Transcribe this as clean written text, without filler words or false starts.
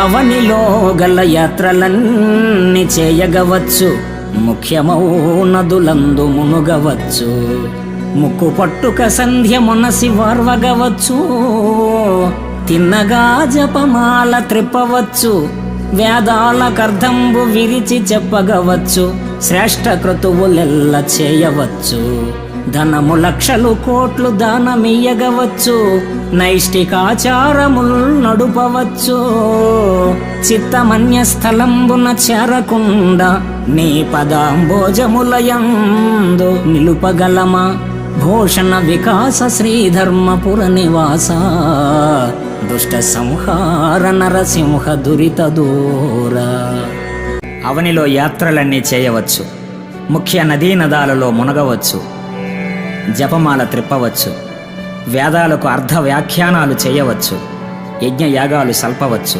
అవనిలో గల యాత్రలన్నీ చేయగవచ్చు, ముఖ్యమౌ నదులందు మునుగవచ్చు. ముక్కు పట్టుక సంధ్య మునసి వార్వగవచ్చు, తిన్నగా జపమాల త్రిప్పవచ్చు. వేదాలకర్ధంబు విరిచి చెప్పగవచ్చు, శ్రేష్ఠ క్రతువులెల్ల చేయవచ్చు. ధనము లక్షలు కోట్లు దానమియ్యగవచ్చు, నైష్టికాచారముల్ నడుపవచ్చు. చిత్తమన్య స్థలంబున చేరకుండా నీ పదాంబోజములయందు నిలుపగలమా? భూషణ వికాస శ్రీధర్మపుర నివాస, దుష్ట సంహార నరసింహ దురిత దూర. అవనిలో యాత్రలన్నీ చేయవచ్చు, ముఖ్య నదీ నదాలలో మునగవచ్చు, జపమాల త్రిప్పవచ్చు, వేదాలకు అర్ధ వ్యాఖ్యానాలు చేయవచ్చు, యజ్ఞయాగాలు సల్పవచ్చు.